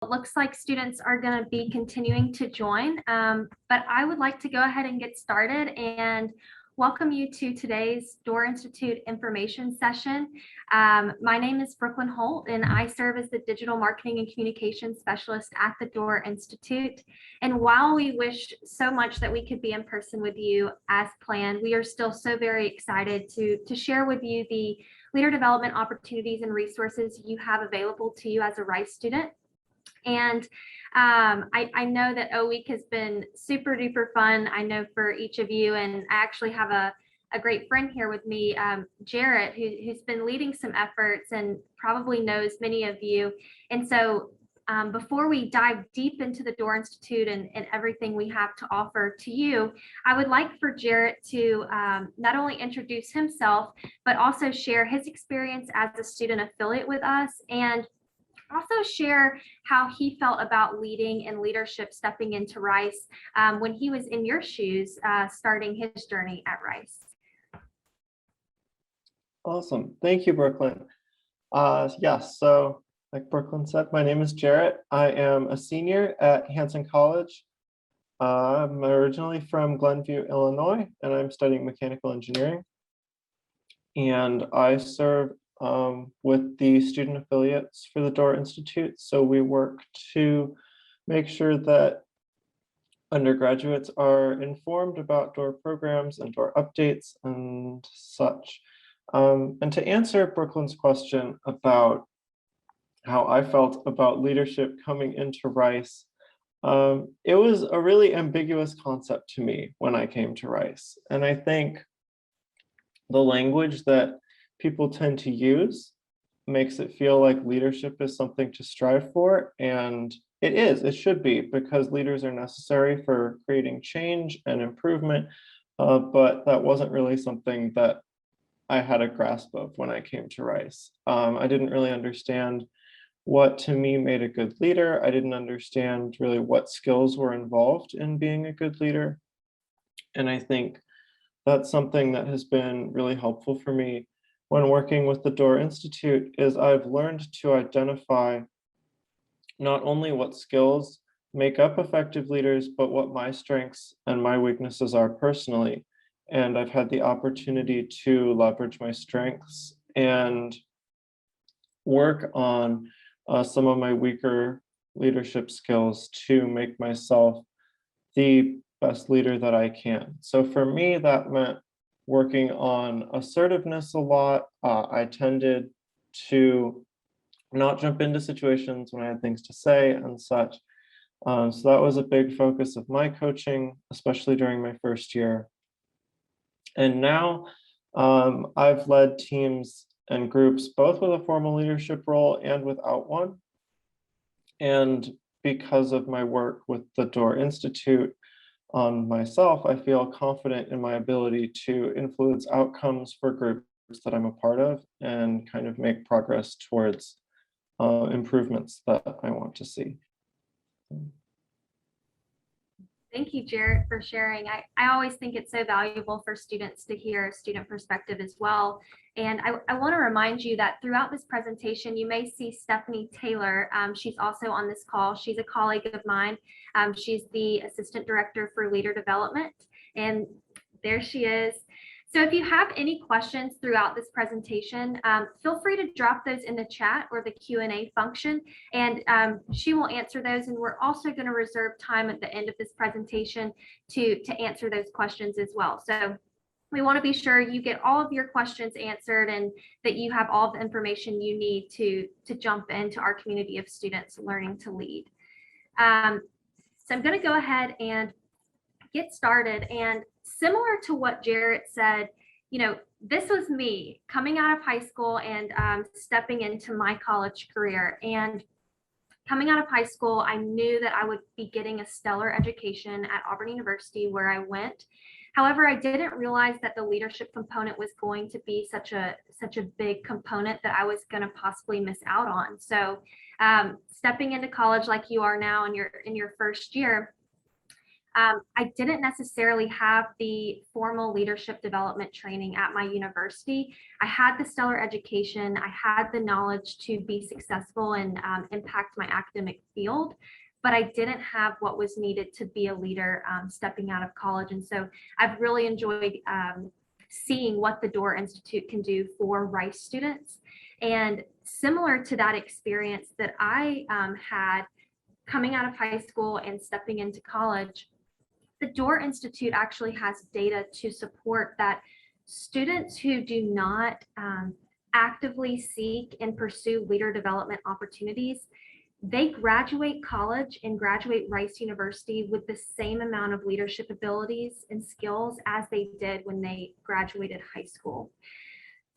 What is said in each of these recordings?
It looks like students are going to be continuing to join, but I would like to go ahead and get started and welcome you to today's Doerr Institute information session. My name is Brooklyn Holt, and I serve as the Digital Marketing and Communications Specialist at the Doerr Institute. And while we wish so much that we could be in person with you as planned, we are still so very excited to share with you the leader development opportunities and resources you have available to you as a Rice student. And I know that O Week has been super duper fun, I know, for each of you. And I actually have a great friend here with me, Jarrett, who's been leading some efforts and probably knows many of you. And so before we dive deep into the Doerr Institute and everything we have to offer to you, I would like for Jarrett to not only introduce himself, but also share his experience as a student affiliate with us, and also share how he felt about leading and leadership stepping into Rice when he was in your shoes, starting his journey at Rice. Awesome. Thank you, Brooklyn. Yes, so like Brooklyn said, my name is Jarrett. I am a senior at Hanson College. I'm originally from Glenview, Illinois, and I'm studying mechanical engineering. And I serve with the student affiliates for the Doerr Institute. So we work to make sure that undergraduates are informed about Doerr programs and Doerr updates and such. And to answer Brooklyn's question about how I felt about leadership coming into Rice, it was a really ambiguous concept to me when I came to Rice. And I think the language that people tend to use makes it feel like leadership is something to strive for. And it should be, because leaders are necessary for creating change and improvement. But that wasn't really something that I had a grasp of when I came to Rice. I didn't really understand what to me made a good leader. I didn't understand really what skills were involved in being a good leader. And I think that's something that has been really helpful for me when working with the Doerr Institute, is I've learned to identify not only what skills make up effective leaders, but what my strengths and my weaknesses are personally. And I've had the opportunity to leverage my strengths and work on some of my weaker leadership skills to make myself the best leader that I can. So for me, that meant working on assertiveness a lot. I tended to not jump into situations when I had things to say and such. So that was a big focus of my coaching, especially during my first year. And now I've led teams and groups both with a formal leadership role and without one. And because of my work with the Doerr Institute on myself, I feel confident in my ability to influence outcomes for groups that I'm a part of and kind of make progress towards improvements that I want to see. Thank you, Jarrett, for sharing. I always think it's so valuable for students to hear a student perspective as well. And I want to remind you that throughout this presentation, you may see Stephanie Taylor. She's also on this call. She's a colleague of mine. She's the Assistant Director for Leader Development. And there she is. So if you have any questions throughout this presentation, feel free to drop those in the chat or the Q&A function, and she will answer those. And we're also going to reserve time at the end of this presentation to answer those questions as well. So we want to be sure you get all of your questions answered and that you have all the information you need to jump into our community of students learning to lead. So I'm going to go ahead and get started. And similar to what Jarrett said, you know, this was me coming out of high school and stepping into my college career. And coming out of high school, I knew that I would be getting a stellar education at Auburn University, where I went. However, I didn't realize that the leadership component was going to be such a big component that I was going to possibly miss out on. So stepping into college like you are now in your first year, I didn't necessarily have the formal leadership development training at my university. I had the stellar education, I had the knowledge to be successful and impact my academic field, but I didn't have what was needed to be a leader stepping out of college. And so I've really enjoyed seeing what the Doerr Institute can do for Rice students. And similar to that experience that I had coming out of high school and stepping into college, the Doerr Institute actually has data to support that students who do not actively seek and pursue leader development opportunities, they graduate college and graduate Rice University with the same amount of leadership abilities and skills as they did when they graduated high school.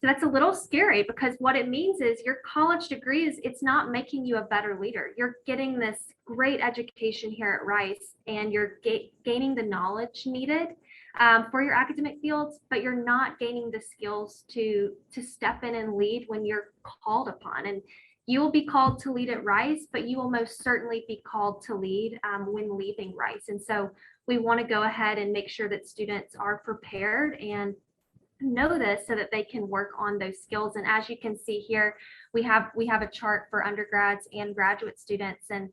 So that's a little scary, because what it means is your college degree it's not making you a better leader. You're getting this great education here at Rice, and you're gaining the knowledge needed for your academic fields, but you're not gaining the skills to step in and lead when you're called upon. And you will be called to lead at Rice, but you will most certainly be called to lead when leaving Rice. And so we want to go ahead and make sure that students are prepared and know this so that they can work on those skills. And as you can see here, we have a chart for undergrads and graduate students. And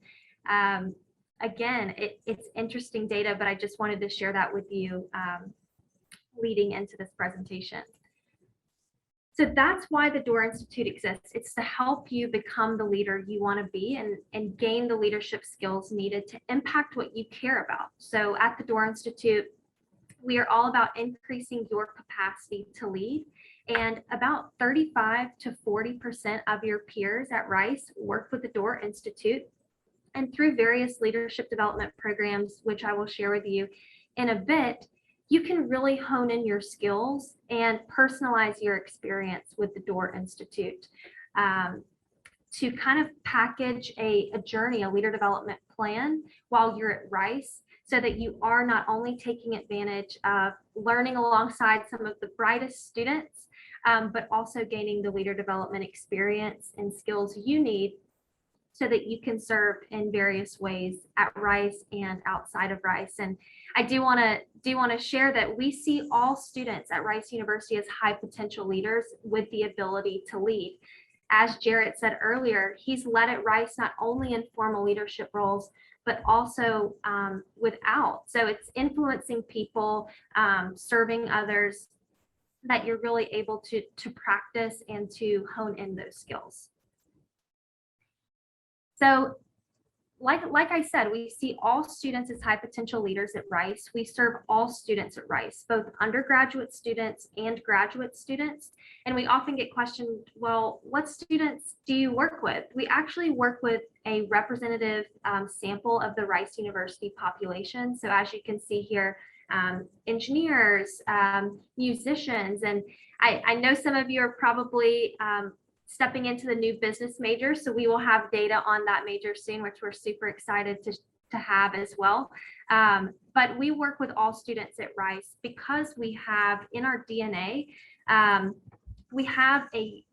again, it's interesting data, but I just wanted to share that with you leading into this presentation. So that's why the Doerr Institute exists. It's to help you become the leader you want to be and gain the leadership skills needed to impact what you care about. So at the Doerr Institute, we are all about increasing your capacity to lead, and about 35 to 40% of your peers at Rice work with the Doerr Institute. And through various leadership development programs, which I will share with you in a bit, you can really hone in your skills and personalize your experience with the Doerr Institute to kind of package a journey, a leader development plan while you're at Rice, so that you are not only taking advantage of learning alongside some of the brightest students, but also gaining the leader development experience and skills you need so that you can serve in various ways at Rice and outside of Rice. And I do want to share that we see all students at Rice University as high potential leaders with the ability to lead. As Jarrett said earlier, he's led at Rice not only in formal leadership roles, but also without. So it's influencing people, serving others, that you're really able to practice and to hone in those skills. So like I said, we see all students as high potential leaders at Rice. We serve all students at Rice, both undergraduate students and graduate students. And we often get questioned, well, what students do you work with? We actually work with a representative sample of the Rice University population. So as you can see here, engineers, musicians, and I know some of you are probably stepping into the new business major. So we will have data on that major soon, which we're super excited to have as well. But we work with all students at Rice because we have in our DNA, we have a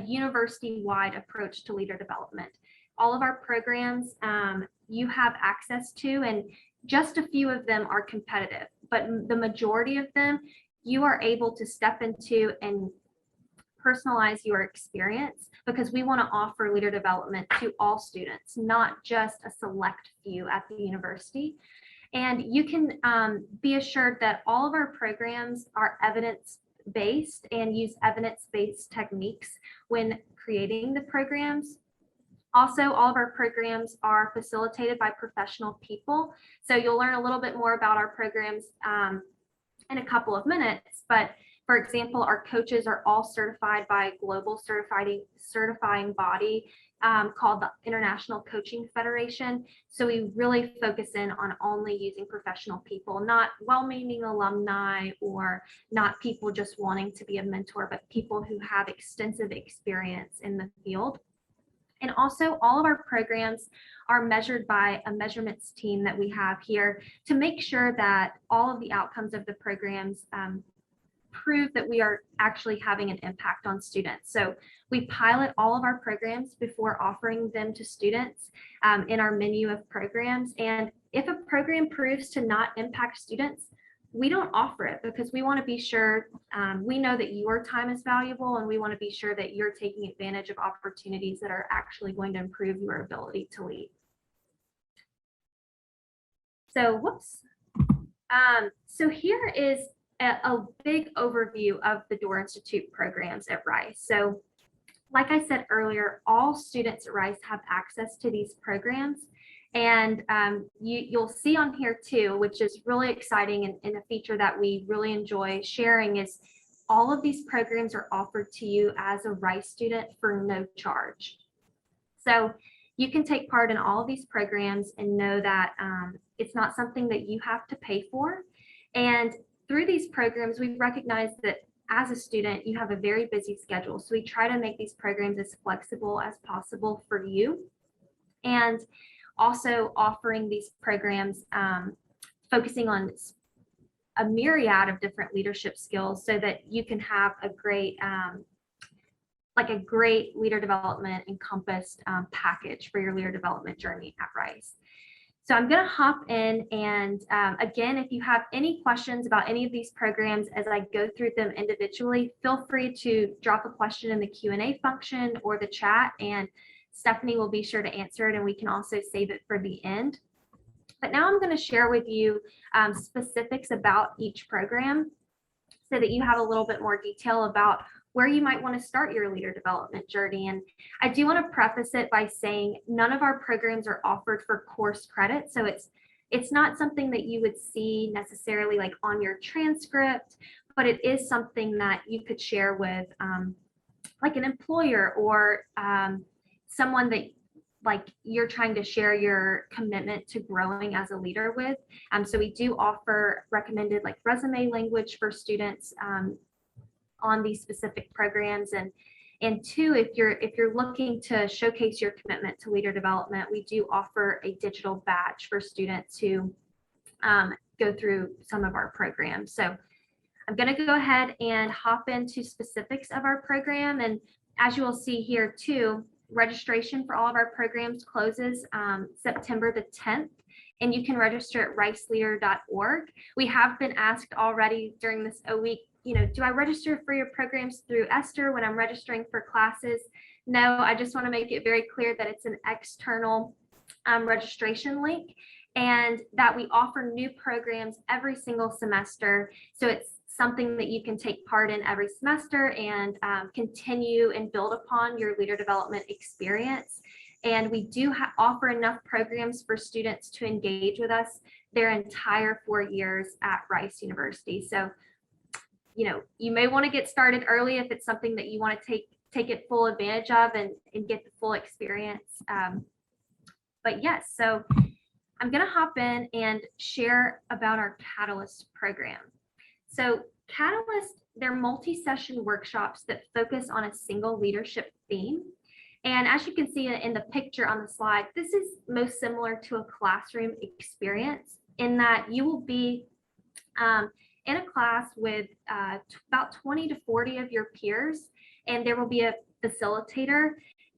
university-wide approach to leader development. All of our programs you have access to, and just a few of them are competitive, but the majority of them you are able to step into and personalize your experience, because we want to offer leader development to all students, not just a select few at the university. And you can be assured that all of our programs are evidence-based and use evidence-based techniques when creating the programs. Also, all of our programs are facilitated by professional people. So you'll learn a little bit more about our programs in a couple of minutes, but for example, our coaches are all certified by a global certifying body called the International Coaching Federation. So we really focus in on only using professional people, not well-meaning alumni or not people just wanting to be a mentor, but people who have extensive experience in the field. And also all of our programs are measured by a measurements team that we have here to make sure that all of the outcomes of the programs prove that we are actually having an impact on students. So we pilot all of our programs before offering them to students in our menu of programs. And if a program proves to not impact students, we don't offer it because we want to be sure, we know that your time is valuable and we want to be sure that you're taking advantage of opportunities that are actually going to improve your ability to lead. So, whoops. So here is a big overview of the Doerr Institute programs at Rice. So like I said earlier, all students at Rice have access to these programs. And you'll see on here too, which is really exciting and a feature that we really enjoy sharing, is all of these programs are offered to you as a Rice student for no charge. So you can take part in all of these programs and know that it's not something that you have to pay for. And through these programs, we recognize that as a student, you have a very busy schedule. So we try to make these programs as flexible as possible for you. And also offering these programs, focusing on a myriad of different leadership skills so that you can have a great, like a great leader development encompassed package for your leader development journey at Rice. So I'm going to hop in, and again, if you have any questions about any of these programs as I go through them individually, feel free to drop a question in the Q&A function or the chat, and Stephanie will be sure to answer it, and we can also save it for the end. But now I'm going to share with you specifics about each program so that you have a little bit more detail about where you might want to start your leader development journey. And I do want to preface it by saying none of our programs are offered for course credit. So it's not something that you would see necessarily like on your transcript, but it is something that you could share with like an employer or someone that like you're trying to share your commitment to growing as a leader with. So we do offer recommended like resume language for students on these specific programs, and two, if you're looking to showcase your commitment to leader development, we do offer a digital badge for students who go through some of our programs. So I'm going to go ahead and hop into specifics of our program, and as you will see here too, registration for all of our programs closes September the 10th. And you can register at riceleader.org. We have been asked already during this week, you know, do I register for your programs through Esther when I'm registering for classes? No, I just want to make it very clear that it's an external registration link and that we offer new programs every single semester. So it's something that you can take part in every semester and continue and build upon your leader development experience. And we do offer enough programs for students to engage with us their entire 4 years at Rice University. So, you know, you may want to get started early if it's something that you want to take it full advantage of and get the full experience. But yes, so I'm going to hop in and share about our Catalyst program. So Catalyst, they're multi-session workshops that focus on a single leadership theme. And as you can see in the picture on the slide, this is most similar to a classroom experience in that you will be in a class with about 20 to 40 of your peers, and there will be a facilitator,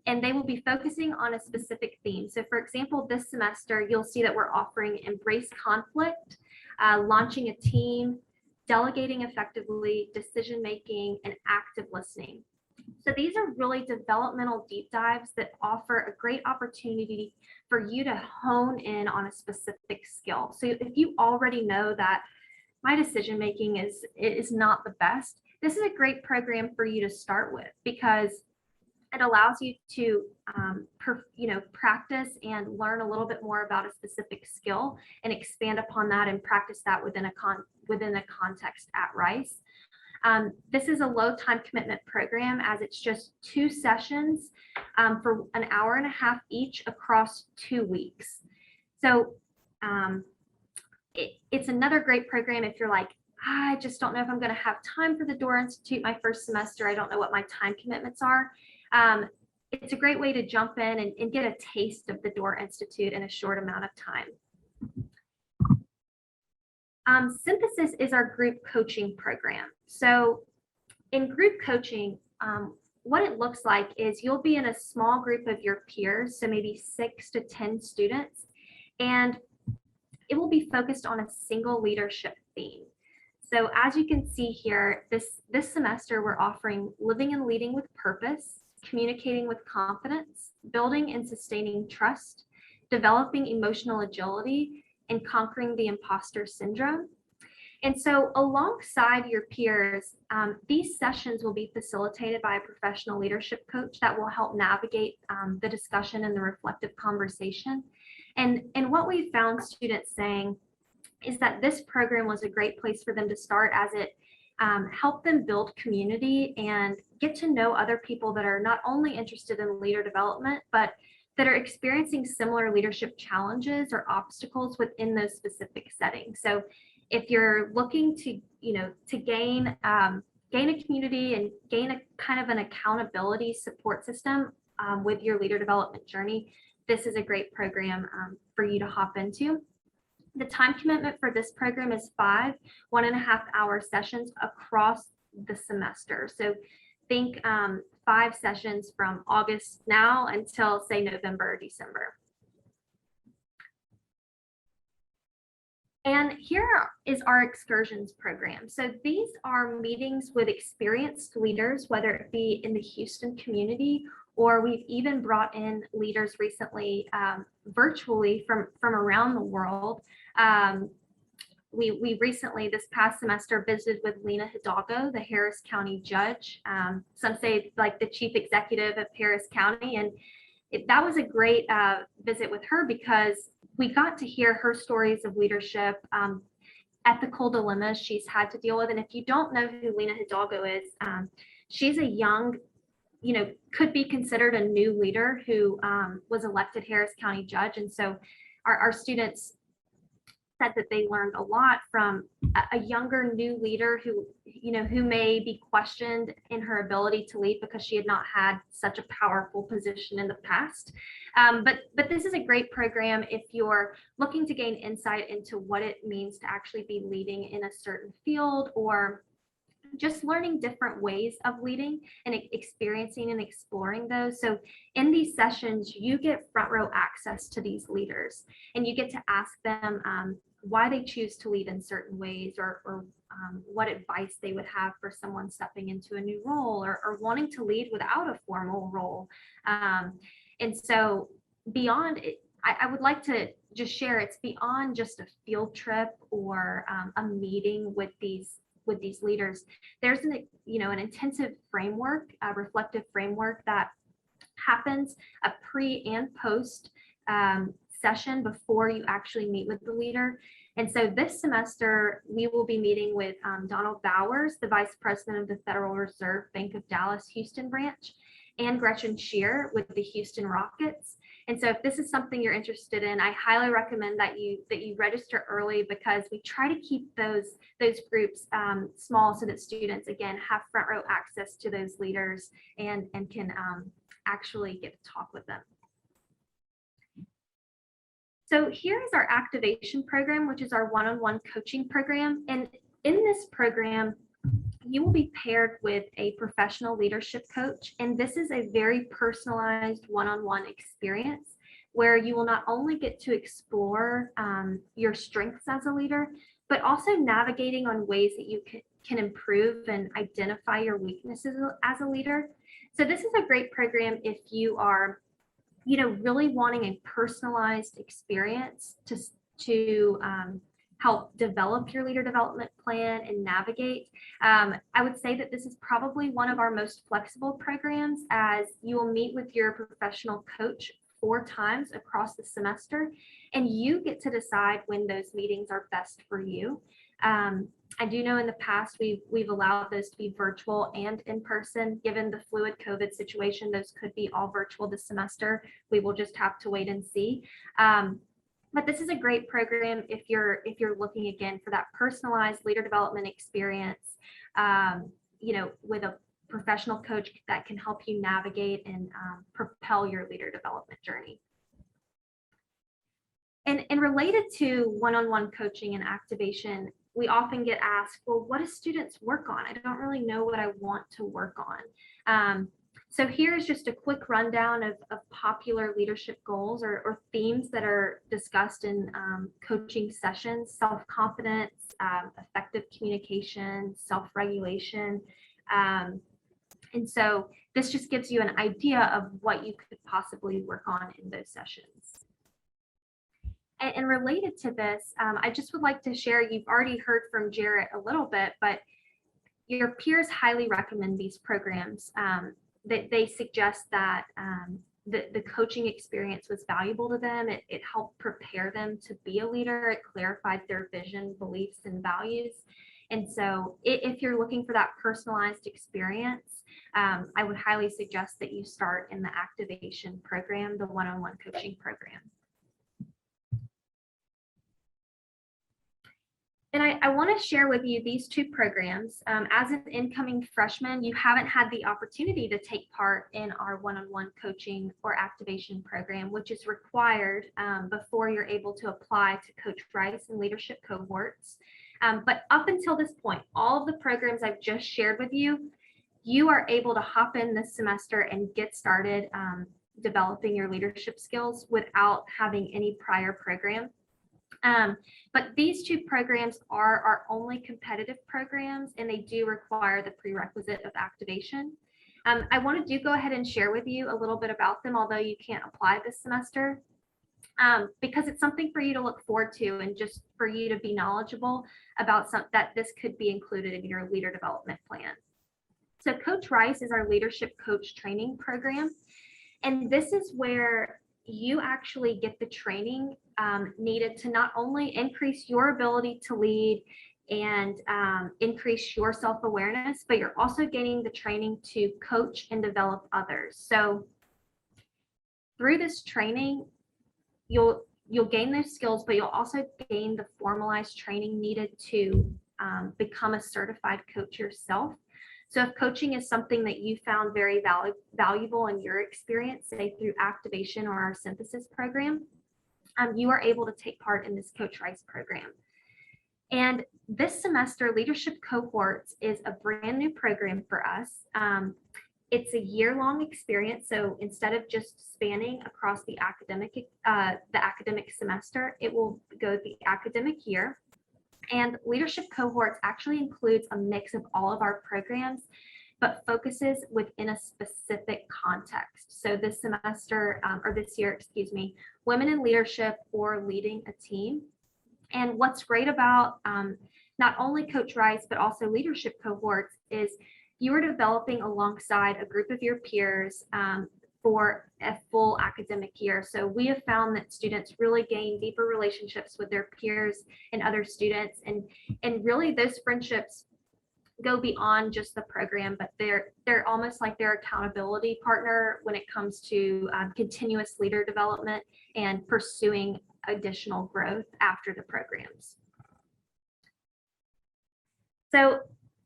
and they will be focusing on a specific theme. So for example, this semester, you'll see that we're offering embrace conflict, launching a team, delegating effectively, decision-making, and active listening. So these are really developmental deep dives that offer a great opportunity for you to hone in on a specific skill. So if you already know that my decision making is not the best, this is a great program for you to start with because it allows you to practice and learn a little bit more about a specific skill and expand upon that and practice that within a context at Rice. This is a low time commitment program as it's just 2 sessions for an hour and a half each across 2 weeks. So it's another great program if you're like, I just don't know if I'm going to have time for the Doerr Institute my first semester. I don't know what my time commitments are. It's a great way to jump in and get a taste of the Doerr Institute in a short amount of time. Synthesis is our group coaching program. So in group coaching, what it looks like is you'll be in a small group of your peers, so maybe 6 to 10 students, and it will be focused on a single leadership theme. So as you can see here, this semester we're offering living and leading with purpose, communicating with confidence, building and sustaining trust, developing emotional agility, and conquering the imposter syndrome. And so alongside your peers, these sessions will be facilitated by a professional leadership coach that will help navigate the discussion and the reflective conversation. And what we found students saying is that this program was a great place for them to start, as it helped them build community and get to know other people that are not only interested in leader development, but that are experiencing similar leadership challenges or obstacles within those specific settings. So if you're looking to, to gain a community and gain a kind of an accountability support system with your leader development journey, this is a great program for you to hop into. The time commitment for this program is 5 1.5-hour sessions across the semester. So think 5 sessions from August now until, say, November or December. And here is our excursions program. So these are meetings with experienced leaders, whether it be in the Houston community, or we've even brought in leaders recently virtually from around the world. We recently, this past semester, visited with Lena Hidalgo, the Harris County judge. Some say like the chief executive of Harris County. And that was a great visit with her, because we got to hear her stories of leadership, ethical dilemmas she's had to deal with. And if you don't know who Lena Hidalgo is, she's a young, could be considered a new leader who was elected Harris County judge. And so our students said that they learned a lot from a younger new leader who may be questioned in her ability to lead because she had not had such a powerful position in the past. But this is a great program if you're looking to gain insight into what it means to actually be leading in a certain field, or just learning different ways of leading and experiencing and exploring those. So in these sessions, you get front row access to these leaders, and you get to ask them why they choose to lead in certain ways, or what advice they would have for someone stepping into a new role, or wanting to lead without a formal role. And so beyond it, I would like to just share, it's beyond just a field trip or a meeting with these leaders. There's an intensive framework, a reflective framework that happens a pre and post session before you actually meet with the leader. And so this semester, we will be meeting with Donald Bowers, the Vice President of the Federal Reserve Bank of Dallas Houston branch, and Gretchen Shear with the Houston Rockets. And so if this is something you're interested in, I highly recommend that you register early, because we try to keep those groups small, so that students, again, have front row access to those leaders and can actually get to talk with them. So here is our activation program, which is our one-on-one coaching program. And in this program, you will be paired with a professional leadership coach. And this is a very personalized one-on-one experience where you will not only get to explore your strengths as a leader, but also navigating on ways that you can improve and identify your weaknesses as a leader. So this is a great program if you are, really wanting a personalized experience to help develop your leader development plan and navigate. I would say that this is probably one of our most flexible programs, as you will meet with your professional coach 4 times across the semester, and you get to decide when those meetings are best for you. I do know in the past we've allowed those to be virtual and in person. Given the fluid COVID situation, those could be all virtual this semester. We will just have to wait and see. But this is a great program if you're looking, again, for that personalized leader development experience, with a professional coach that can help you navigate and propel your leader development journey. And related to one-on-one coaching and activation, we often get asked, well, what do students work on? I don't really know what I want to work on. So here's just a quick rundown of popular leadership goals or themes that are discussed in coaching sessions: self-confidence, effective communication, self-regulation. And so this just gives you an idea of what you could possibly work on in those sessions. And related to this, I just would like to share, you've already heard from Jarrett a little bit, but your peers highly recommend these programs. They suggest that the coaching experience was valuable to them. It helped prepare them to be a leader. It clarified their vision, beliefs, and values. And so if you're looking for that personalized experience, I would highly suggest that you start in the activation program, the one-on-one coaching program. And I want to share with you these two programs. As an incoming freshman, you haven't had the opportunity to take part in our one-on-one coaching or activation program, which is required before you're able to apply to Coach Rice and leadership cohorts. But up until this point, all of the programs I've just shared with you, you are able to hop in this semester and get started developing your leadership skills without having any prior program. But these two programs are our only competitive programs, and they do require the prerequisite of activation. I want to go ahead and share with you a little bit about them, although you can't apply this semester, because it's something for you to look forward to and just for you to be knowledgeable about that this could be included in your leader development plan. So Coach Rice is our leadership coach training program, and this is where you actually get the training needed to not only increase your ability to lead and increase your self-awareness, but you're also gaining the training to coach and develop others. So through this training, you'll gain those skills, but you'll also gain the formalized training needed to become a certified coach yourself. So if coaching is something that you found very valuable in your experience, say through activation or our synthesis program, you are able to take part in this Coach Rice program. And this semester, Leadership Cohorts is a brand new program for us. It's a year-long experience. So instead of just spanning across the academic semester, it will go the academic year. And Leadership Cohorts actually includes a mix of all of our programs, but focuses within a specific context. So this semester, or this year, excuse me, women in leadership or leading a team. And what's great about not only Coach Rice, but also Leadership Cohorts is you are developing alongside a group of your peers for a full academic year. So we have found that students really gain deeper relationships with their peers and other students, and really those friendships go beyond just the program, but they're almost like their accountability partner when it comes to continuous leader development and pursuing additional growth after the programs. So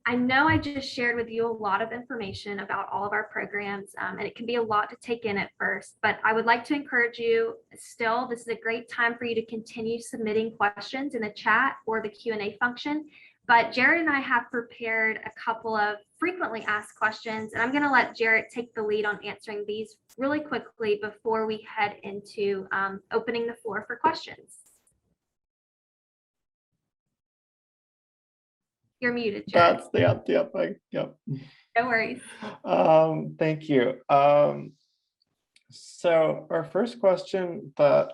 I know I just shared with you a lot of information about all of our programs, and it can be a lot to take in at first, but I would like to encourage you still, this is a great time for you to continue submitting questions in the chat or the Q&A function. But Jarrett and I have prepared a couple of frequently asked questions, and I'm going to let Jarrett take the lead on answering these really quickly before we head into opening the floor for questions. You're muted, Jarrett. That's yep. No worries. Thank you. So our first question that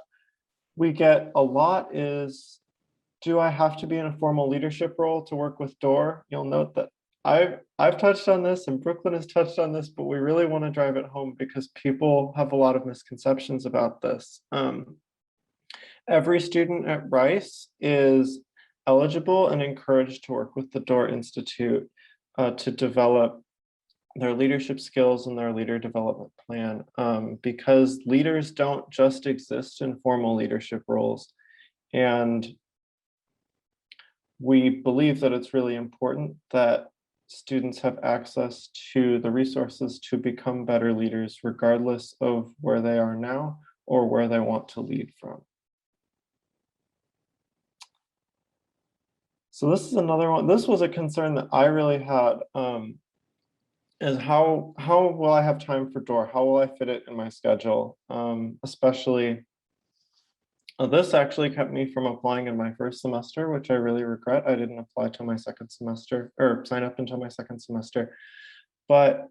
we get a lot is, do I have to be in a formal leadership role to work with Doerr? You'll note that I've touched on this and Brooklyn has touched on this, but we really want to drive it home because people have a lot of misconceptions about this. Every student at Rice is eligible and encouraged to work with the Doerr Institute to develop their leadership skills and their leader development plan, because leaders don't just exist in formal leadership roles. And we believe that it's really important that students have access to the resources to become better leaders, regardless of where they are now or where they want to lead from. So this is another one. This was a concern that I really had is how will I have time for Doerr? How will I fit it in my schedule? Especially, this actually kept me from applying in my first semester, which I really regret. I didn't apply till my second semester or sign up until my second semester. But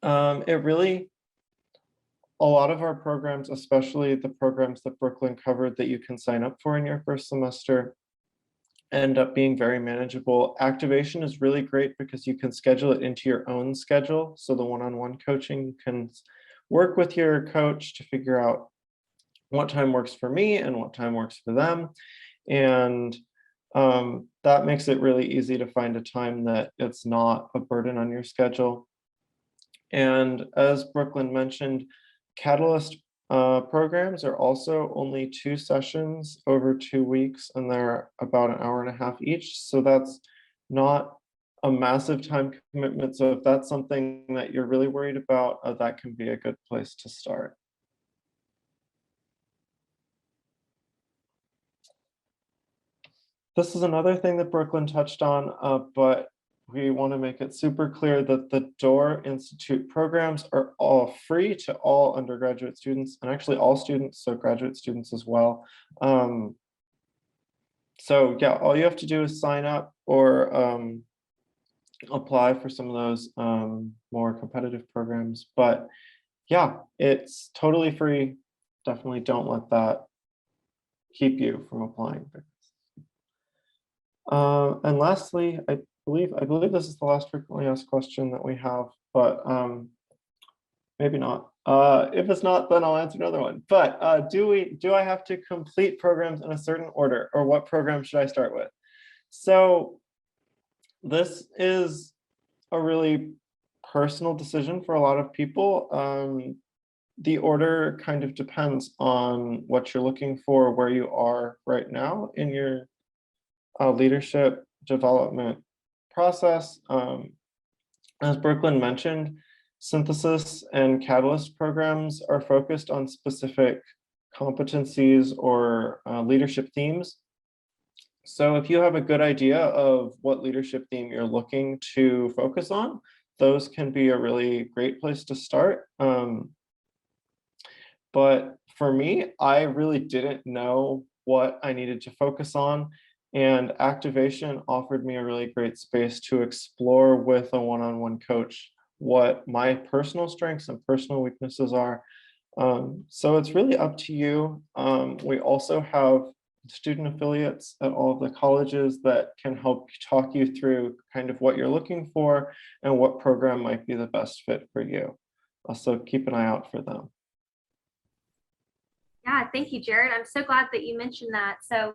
it really, a lot of our programs, especially the programs that Brooklyn covered that you can sign up for in your first semester, end up being very manageable. Activation is really great because you can schedule it into your own schedule. So the one-on-one coaching, you can work with your coach to figure out what time works for me and what time works for them. And that makes it really easy to find a time that it's not a burden on your schedule. And as Brooklyn mentioned, Catalyst programs are also only 2 sessions over 2 weeks, and they're about an hour and a half each. So that's not a massive time commitment. So if that's something that you're really worried about, that can be a good place to start. This is another thing that Brooklyn touched on, but we want to make it super clear that the Doerr Institute programs are all free to all undergraduate students and actually all students, so graduate students as well. So yeah, all you have to do is sign up or apply for some of those more competitive programs. But yeah, it's totally free. Definitely don't let that keep you from applying. And lastly, I believe this is the last frequently asked question that we have, but maybe not. If it's not, then I'll answer another one. But do I have to complete programs in a certain order, or what program should I start with? So this is a really personal decision for a lot of people. The order kind of depends on what you're looking for, where you are right now in your leadership development process. As Brooklyn mentioned, synthesis and catalyst programs are focused on specific competencies or leadership themes. So if you have a good idea of what leadership theme you're looking to focus on, those can be a really great place to start. But for me, I really didn't know what I needed to focus on. And activation offered me a really great space to explore with a one-on-one coach what my personal strengths and personal weaknesses are. So it's really up to you. We also have student affiliates at all of the colleges that can help talk you through kind of what you're looking for and what program might be the best fit for you. So keep an eye out for them. Yeah, thank you, Jared. I'm so glad that you mentioned that. So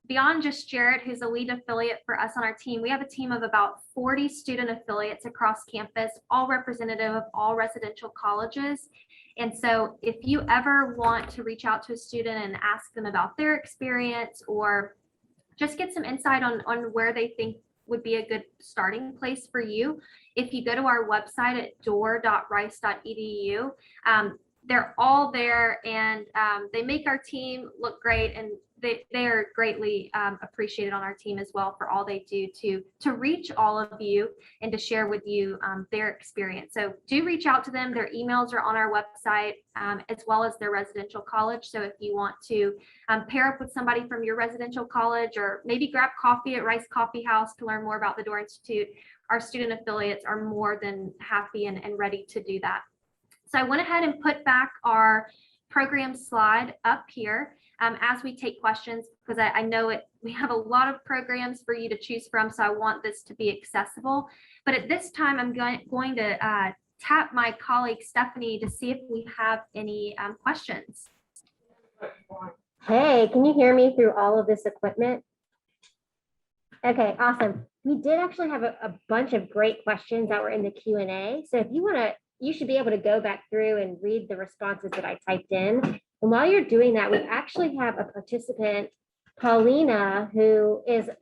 beyond just Jared, who's a lead affiliate for us on our team, we have a team of about 40 student affiliates across campus, all representative of all residential colleges. And so if you ever want to reach out to a student and ask them about their experience or just get some insight on where they think would be a good starting place for you, if you go to our website at doerr.rice.edu, they're all there, and they make our team look great, and they are greatly appreciated on our team as well for all they do to reach all of you and to share with you their experience. So do reach out to them. Their emails are on our website, as well as their residential college. So if you want to pair up with somebody from your residential college, or maybe grab coffee at Rice Coffee House to learn more about the Doerr Institute, our student affiliates are more than happy and ready to do that. So I went ahead and put back our program slide up here as we take questions, because I know we have a lot of programs for you to choose from, so I want this to be accessible. But at this time, I'm going to tap my colleague Stephanie to see if we have any questions. Hey, can you hear me through all of this equipment? Okay, awesome. We did actually have a bunch of great questions that were in the Q&A. So if you want to, you should be able to go back through and read the responses that I typed in. And while you're doing that, we actually have a participant, Paulina, who is a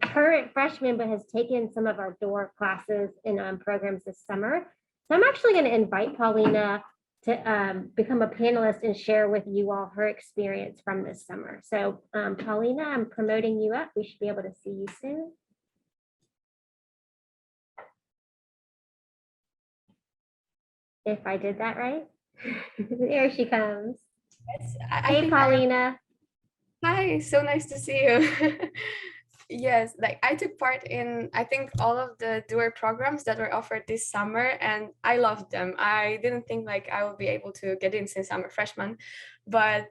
current freshman, but has taken some of our Doerr classes in programs this summer. So I'm actually going to invite Paulina to become a panelist and share with you all her experience from this summer. So Paulina, I'm promoting you up. We should be able to see you soon. if I did that right. There she comes. Yes, Hey, think Paulina. hi, so nice to see you. Yes, like I took part in, I think, all of the Doerr programs that were offered this summer, and I loved them. I didn't think like I would be able to get in since I'm a freshman, but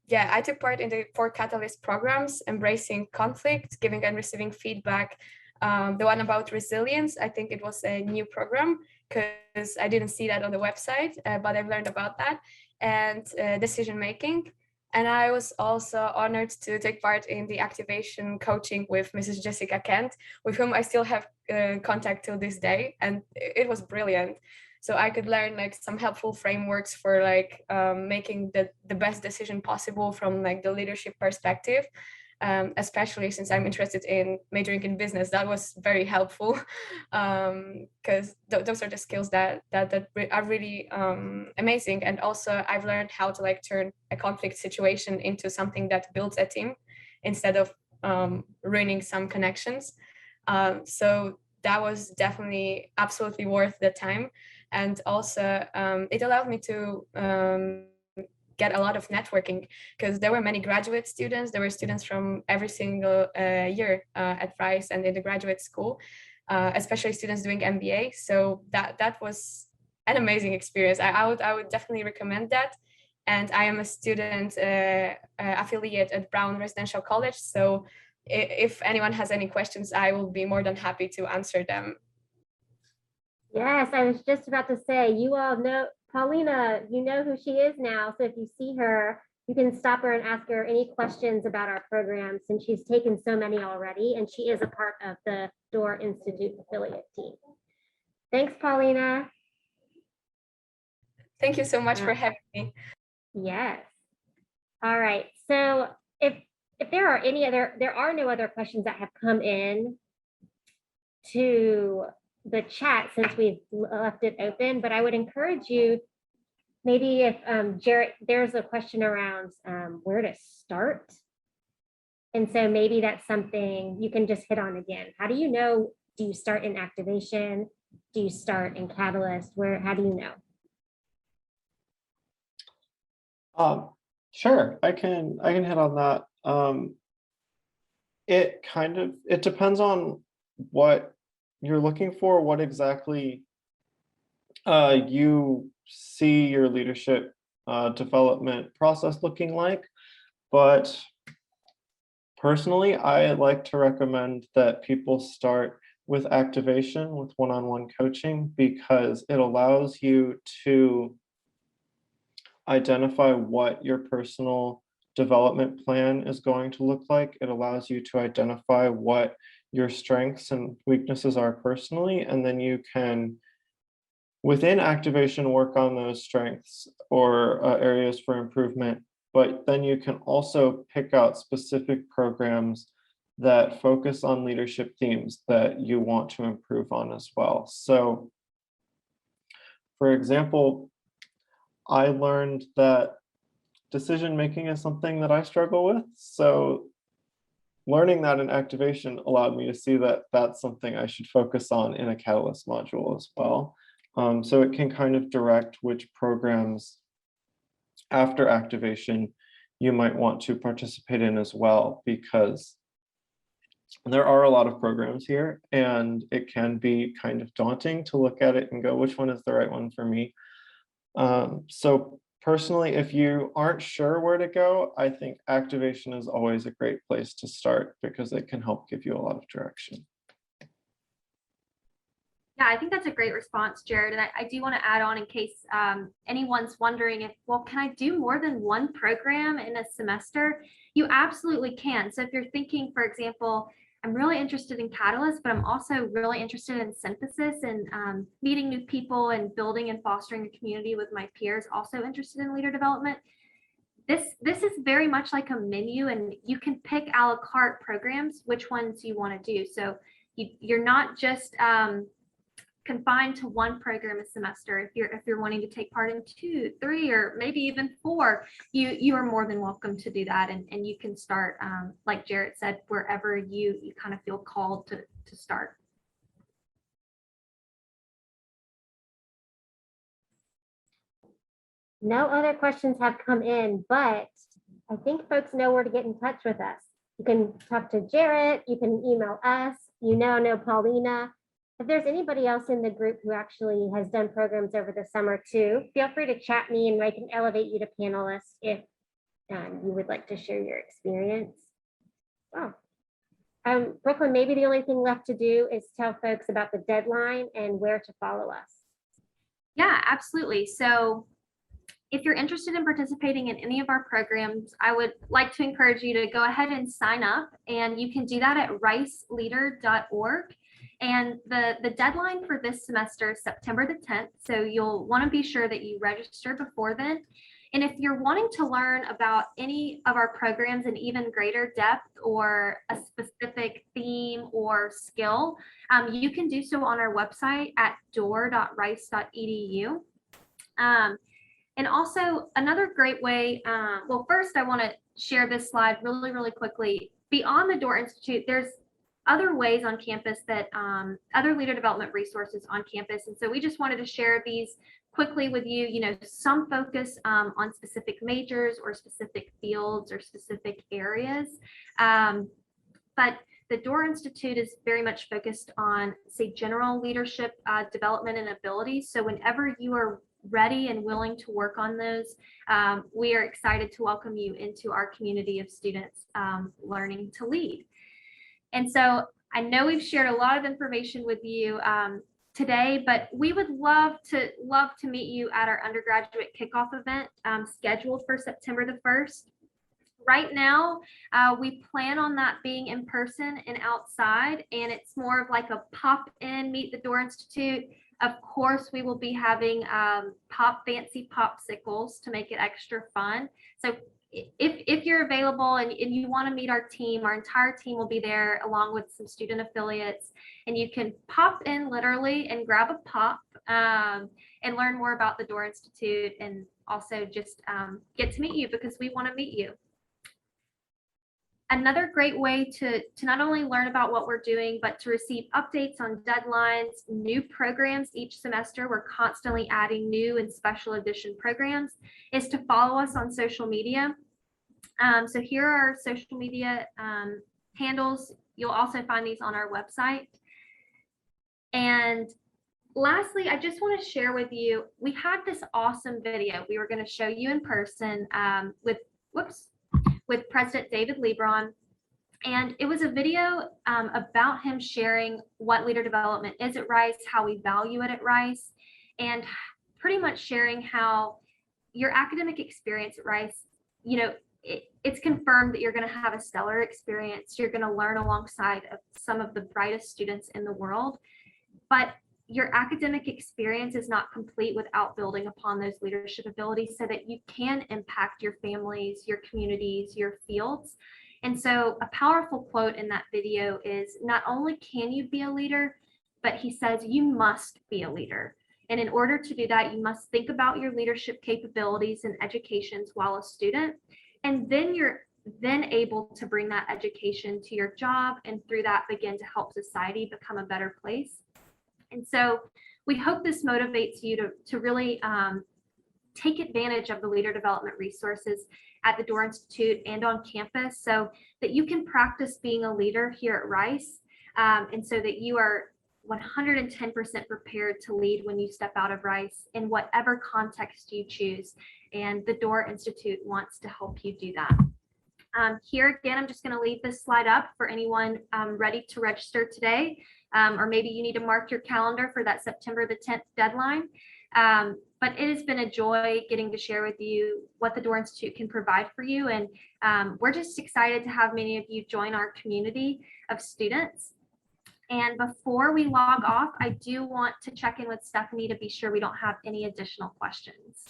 yeah, I took part in the 4 Catalyst programs, embracing conflict, giving and receiving feedback. The one about resilience, I think it was a new program because I didn't see that on the website, but I've learned about that, and decision making. And I was also honored to take part in the activation coaching with Mrs. Jessica Kent, with whom I still have contact till this day. And it was brilliant. So I could learn like some helpful frameworks for like making the best decision possible from like the leadership perspective. Especially since I'm interested in majoring in business, that was very helpful because those are the skills that are really amazing. And also I've learned how to like turn a conflict situation into something that builds a team instead of ruining some connections. So that was definitely absolutely worth the time. And also it allowed me to get a lot of networking because there were many graduate students. There were students from every single year at Rice and in the graduate school, especially students doing MBA. So that was an amazing experience. I would definitely recommend that. And I am a student affiliate at Brown Residential College. So if anyone has any questions, I will be more than happy to answer them. Yes, I was just about to say, you all know Paulina, you know who she is now. So if you see her, you can stop her and ask her any questions about our program since she's taken so many already, and she is a part of the Doerr Institute affiliate team. Thanks, Paulina. Thank you so much for having me. Yes. All right. So if there are no other questions that have come in to the chat since we've left it open, but I would encourage you, maybe if Jarrett, there's a question around where to start. And so maybe that's something you can just hit on again. How do you know, do you start in activation? Do you start in Catalyst? How do you know? Sure, I can hit on that. It depends on what you're looking for, what exactly you see your leadership development process looking like. But personally, I like to recommend that people start with activation, with one-on-one coaching, because it allows you to identify what your personal development plan is going to look like. It allows you to identify what your strengths and weaknesses are personally, and then you can, within activation, work on those strengths or areas for improvement. But then you can also pick out specific programs that focus on leadership themes that you want to improve on as well. So, for example, I learned that decision making is something that I struggle with. So learning that in activation allowed me to see that that's something I should focus on in a Catalyst module as well. So it can kind of direct which programs after activation you might want to participate in as well, because there are a lot of programs here and it can be kind of daunting to look at it and go, which one is the right one for me? So personally, if you aren't sure where to go, I think activation is always a great place to start because it can help give you a lot of direction. Yeah, I think that's a great response, Jared. And I do want to add on in case anyone's wondering if, well, can I do more than one program in a semester? You absolutely can. So if you're thinking, for example, I'm really interested in Catalyst, but I'm also really interested in synthesis and meeting new people and building and fostering a community with my peers, also interested in leader development. This is very much like a menu, and you can pick a la carte programs, which ones you want to do. So you're not just confined to one program a semester. If you're wanting to take part in 2, 3, or maybe even 4, you are more than welcome to do that, and you can start like Jarrett said, wherever you kind of feel called to start. No other questions have come in, but I think folks know where to get in touch with us. You can talk to Jarrett, you can email us, you now know Paulina. If there's anybody else in the group who actually has done programs over the summer too, feel free to chat me and I can elevate you to panelist if you would like to share your experience. Wow. Brooklyn, maybe the only thing left to do is tell folks about the deadline and where to follow us. Yeah, absolutely. So if you're interested in participating in any of our programs, I would like to encourage you to go ahead and sign up, and you can do that at riceleader.org. And the deadline for this semester is September the 10th. So you'll want to be sure that you register before then. And if you're wanting to learn about any of our programs in even greater depth or a specific theme or skill, you can do so on our website at doerr.rice.edu. And also another great way, well, first I want to share this slide really, really quickly. Beyond the Doerr Institute, there's other ways on campus that other leader development resources on campus. And so we just wanted to share these quickly with you. You know, some focus on specific majors or specific fields or specific areas. But the Doerr Institute is very much focused on, say, general leadership development and abilities. So whenever you are ready and willing to work on those, we are excited to welcome you into our community of students learning to lead. And so I know we've shared a lot of information with you today, but we would love to meet you at our undergraduate kickoff event scheduled for September the 1st. Right now, we plan on that being in person and outside, and it's more of like a pop-in Meet the Doerr Institute. Of course, we will be having fancy popsicles to make it extra fun. So if you're available and you want to meet our team, our entire team will be there along with some student affiliates, and you can pop in literally and grab a pop and learn more about the Doerr Institute, and also just get to meet you because we want to meet you. Another great way to not only learn about what we're doing, but to receive updates on deadlines, new programs each semester. We're constantly adding new and special edition programs, is to follow us on social media. So here are our social media handles. You'll also find these on our website. And lastly, I just want to share with you, we had this awesome video we were going to show you in person with President David Lebron. And it was a video about him sharing what leader development is at Rice, how we value it at Rice, and pretty much sharing how your academic experience at Rice, you know, it's confirmed that you're going to have a stellar experience. You're going to learn alongside of some of the brightest students in the world, but your academic experience is not complete without building upon those leadership abilities so that you can impact your families, your communities, your fields. And so a powerful quote in that video is, not only can you be a leader, but he says you must be a leader. And in order to do that, you must think about your leadership capabilities and educations while a student. And then you're then able to bring that education to your job, and through that begin to help society become a better place. And so we hope this motivates you to really take advantage of the leader development resources at the Doerr Institute and on campus so that you can practice being a leader here at Rice, and so that you are 110% prepared to lead when you step out of Rice in whatever context you choose. And the Doerr Institute wants to help you do that. Here again, I'm just going to leave this slide up for anyone ready to register today, or maybe you need to mark your calendar for that September the 10th deadline. But it has been a joy getting to share with you what the Doerr Institute can provide for you. And we're just excited to have many of you join our community of students. And before we log off, I do want to check in with Stephanie to be sure we don't have any additional questions.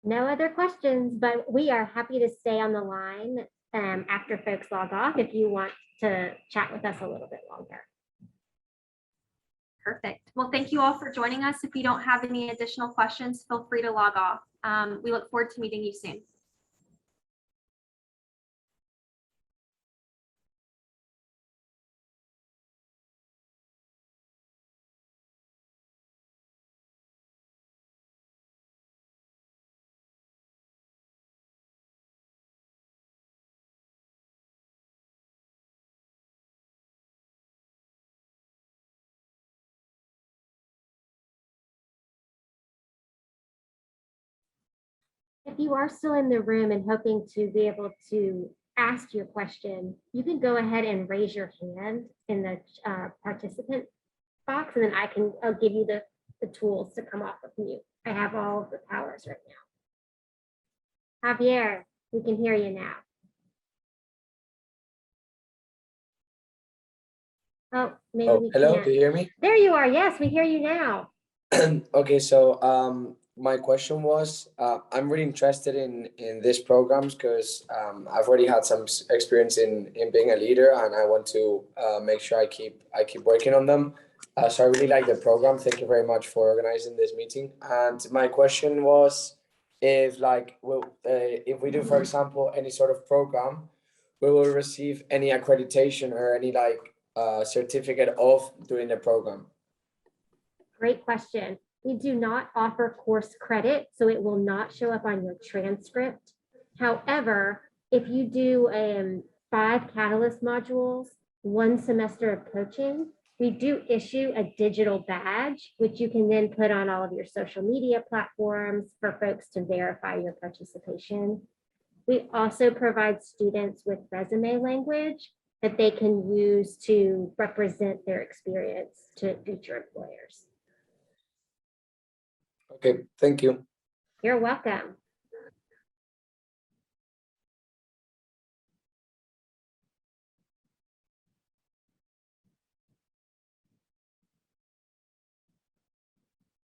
No other questions, but we are happy to stay on the line after folks log off if you want to chat with us a little bit longer. Perfect. Well, thank you all for joining us. If you don't have any additional questions, feel free to log off. We look forward to meeting you soon. If you are still in the room and hoping to be able to ask your question, you can go ahead and raise your hand in the participant box, and then I'll give you the tools to come off of mute. I have all of the powers right now. Javier, we can hear you now. Oh, maybe we hello, can't. do you hear me? There you are. Yes, we hear you now. Okay, so my question was, I'm really interested in these programs because I've already had some experience in being a leader, and I want to make sure I keep working on them. So I really like the program. Thank you very much for organizing this meeting. And my question was, if if we do, for example, any sort of program, we will receive any accreditation or any certificate of doing the program. Great question. We do not offer course credit, so it will not show up on your transcript. However, if you do 5 Catalyst modules, 1 semester of coaching, we do issue a digital badge, which you can then put on all of your social media platforms for folks to verify your participation. We also provide students with resume language that they can use to represent their experience to future employers. Okay, thank you. You're welcome.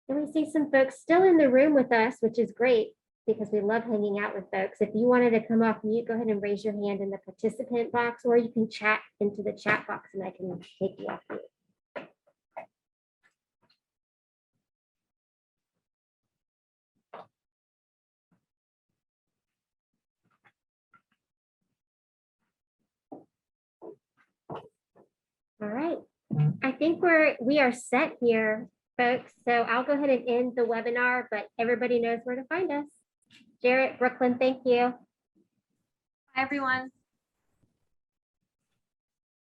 And we see some folks still in the room with us, which is great because we love hanging out with folks. If you wanted to come off mute, go ahead and raise your hand in the participant box, or you can chat into the chat box and I can take you off mute. All right, I think we are set here, folks. So I'll go ahead and end the webinar, but everybody knows where to find us. Jarrett, Brooklyn, thank you. Hi, everyone.